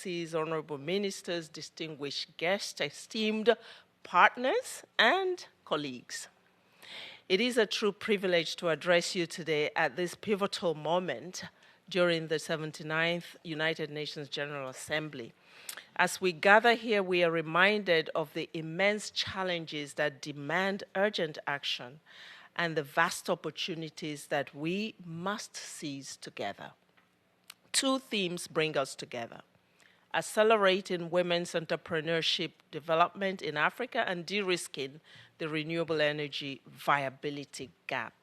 Excellencies, honorable ministers, distinguished guests, esteemed partners, and colleagues. It is a true privilege to address you today at this pivotal moment during the 79th United Nations General Assembly. As we gather here, we are reminded of the immense challenges that demand urgent action and the vast opportunities that we must seize together. Two themes bring us together: accelerating women's entrepreneurship development in Africa and de-risking the renewable energy viability gap,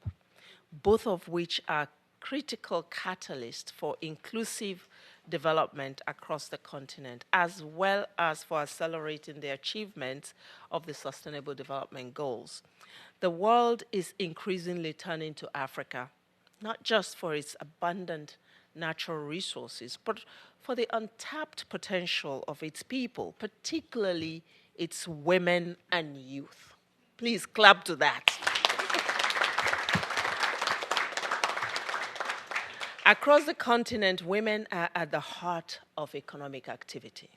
both of which are critical catalysts for inclusive development across the continent, as well as for accelerating the achievement of the Sustainable Development Goals. The world is increasingly turning to Africa, not just for its abundant natural resources, but for the untapped potential of its people, particularly its women and youth. Please clap to that. Across the continent, women are at the heart of economic activity.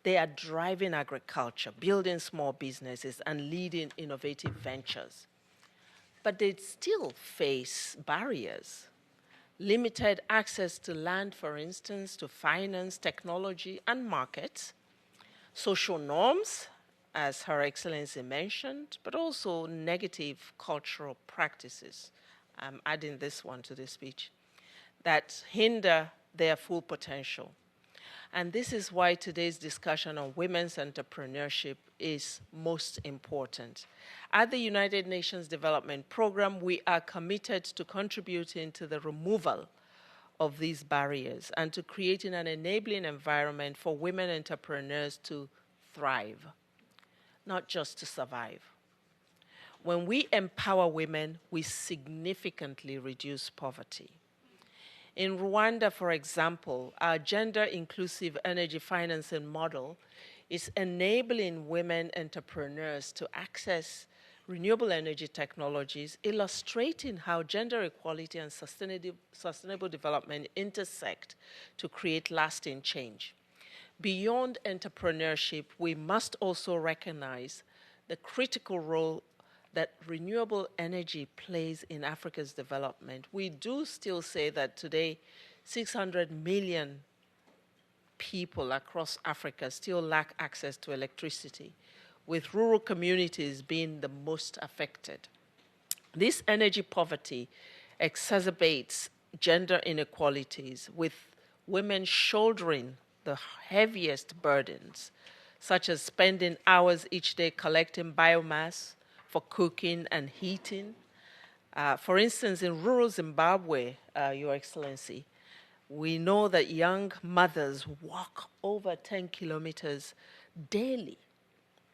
They are driving agriculture, building small businesses, and leading innovative ventures. But they still face barriers. Limited access to land, for instance, to finance, technology, and markets. Social norms, as Her Excellency mentioned, but also negative cultural practices. I'm adding this one to the speech, that hinder their full potential. And this is why today's discussion on women's entrepreneurship is most important. At the United Nations Development Programme, we are committed to contributing to the removal of these barriers and to creating an enabling environment for women entrepreneurs to thrive, not just to survive. When we empower women, we significantly reduce poverty. In Rwanda, for example, our gender-inclusive energy financing model is enabling women entrepreneurs to access renewable energy technologies, illustrating how gender equality and sustainable development intersect to create lasting change. Beyond entrepreneurship, we must also recognize the critical role that renewable energy plays in Africa's development. We do still say that today 600 million people across Africa still lack access to electricity, with rural communities being the most affected. This energy poverty exacerbates gender inequalities, with women shouldering the heaviest burdens, such as spending hours each day collecting biomass for cooking and heating. For instance, in rural Zimbabwe, Your Excellency, we know that young mothers walk over 10 kilometers daily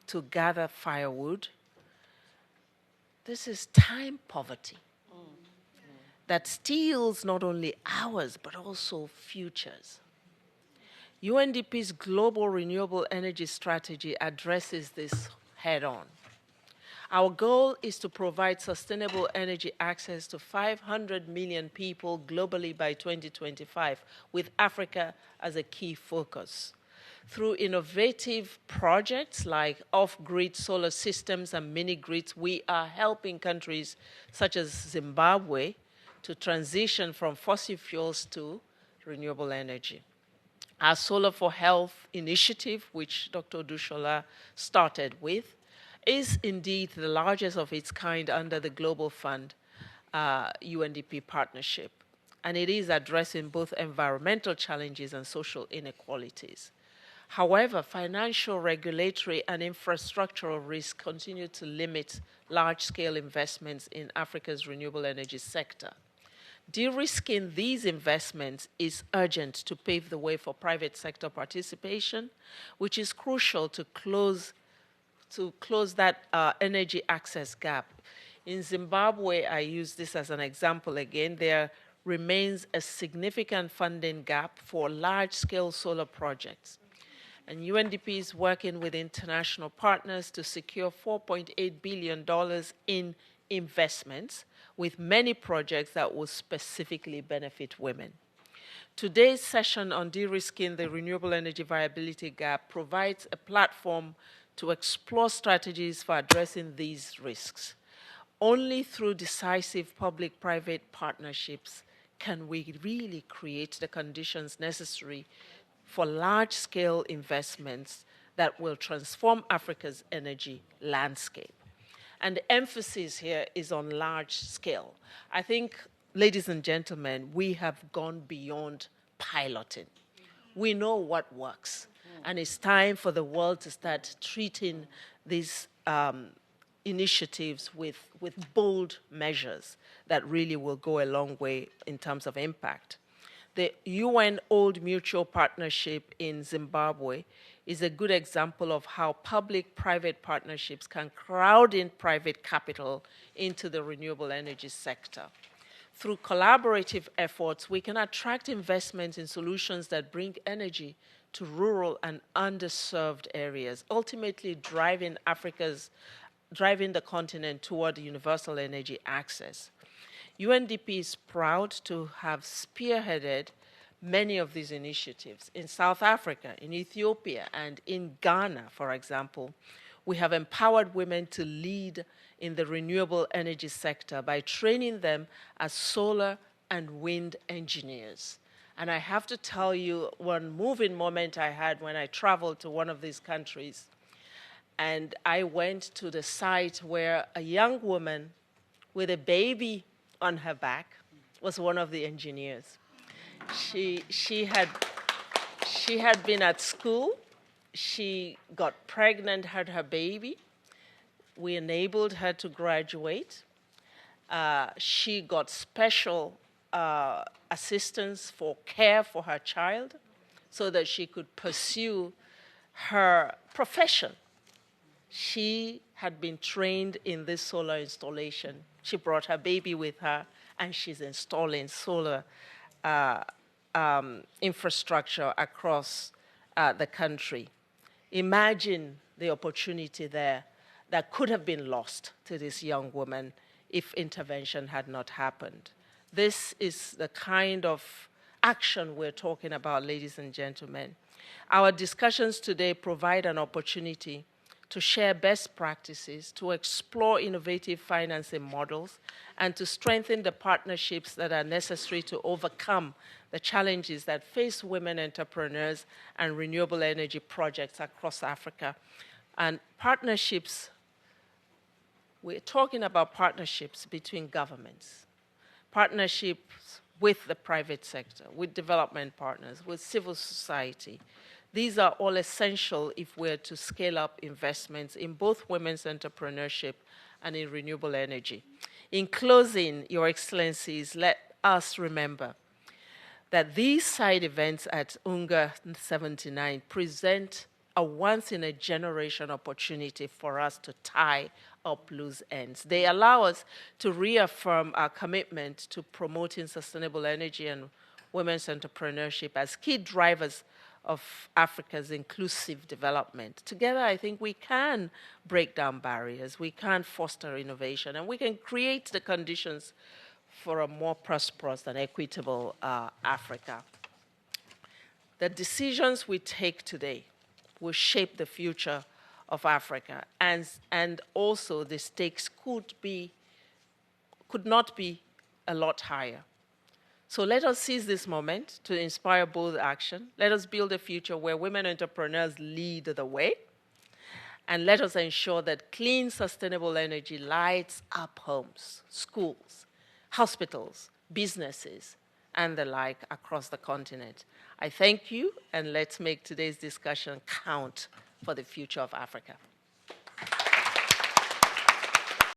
to gather firewood. This is time poverty that steals not only hours, but also futures. UNDP's Global Renewable Energy Strategy addresses this head-on. Our goal is to provide sustainable energy access to 500 million people globally by 2025, with Africa as a key focus. Through innovative projects like off-grid solar systems and mini-grids, we are helping countries such as Zimbabwe to transition from fossil fuels to renewable energy. Our Solar for Health initiative, which Dr. Dushola started with, is indeed the largest of its kind under the Global Fund UNDP partnership, and it is addressing both environmental challenges and social inequalities. However, financial, regulatory, and infrastructural risks continue to limit large-scale investments in Africa's renewable energy sector. De-risking these investments is urgent to pave the way for private sector participation, which is crucial to close that energy access gap. In Zimbabwe, I use this as an example again, there remains a significant funding gap for large-scale solar projects. And UNDP is working with international partners to secure $4.8 billion in investments, with many projects that will specifically benefit women. Today's session on de-risking the renewable energy viability gap provides a platform to explore strategies for addressing these risks. Only through decisive public-private partnerships can we really create the conditions necessary for large-scale investments that will transform Africa's energy landscape. And the emphasis here is on large scale. I think, ladies and gentlemen, we have gone beyond piloting. We know what works. And it's time for the world to start treating these initiatives with bold measures that really will go a long way in terms of impact. The UN Old Mutual Partnership in Zimbabwe is a good example of how public-private partnerships can crowd in private capital into the renewable energy sector. Through collaborative efforts, we can attract investment in solutions that bring energy to rural and underserved areas, ultimately driving the continent toward universal energy access. UNDP is proud to have spearheaded many of these initiatives. In South Africa, in Ethiopia, and in Ghana, for example, we have empowered women to lead in the renewable energy sector by training them as solar and wind engineers. And I have to tell you one moving moment I had when I traveled to one of these countries. And I went to the site where a young woman with a baby on her back was one of the engineers. She had been at school. She got pregnant, had her baby. We enabled her to graduate. She got special assistance for care for her child so that she could pursue her profession. She had been trained in this solar installation. She brought her baby with her, and she's installing solar infrastructure across the country. Imagine the opportunity there that could have been lost to this young woman if intervention had not happened. This is the kind of action we're talking about, ladies and gentlemen. Our discussions today provide an opportunity to share best practices, to explore innovative financing models, and to strengthen the partnerships that are necessary to overcome the challenges that face women entrepreneurs and renewable energy projects across Africa. And partnerships, we're talking about partnerships between governments, partnerships with the private sector, with development partners, with civil society. These are all essential if we're to scale up investments in both women's entrepreneurship and in renewable energy. In closing, Your Excellencies, let us remember that these side events at UNGA 79 present a once-in-a-generation opportunity for us to tie up loose ends. They allow us to reaffirm our commitment to promoting sustainable energy and women's entrepreneurship as key drivers of Africa's inclusive development. Together, I think we can break down barriers, we can foster innovation, and we can create the conditions for a more prosperous and equitable Africa. The decisions we take today will shape the future of Africa, and also the stakes could not be a lot higher. So let us seize this moment to inspire bold action. Let us build a future where women entrepreneurs lead the way. And let us ensure that clean, sustainable energy lights up homes, schools, hospitals, businesses, and the like across the continent. I thank you, and let's make today's discussion count for the future of Africa.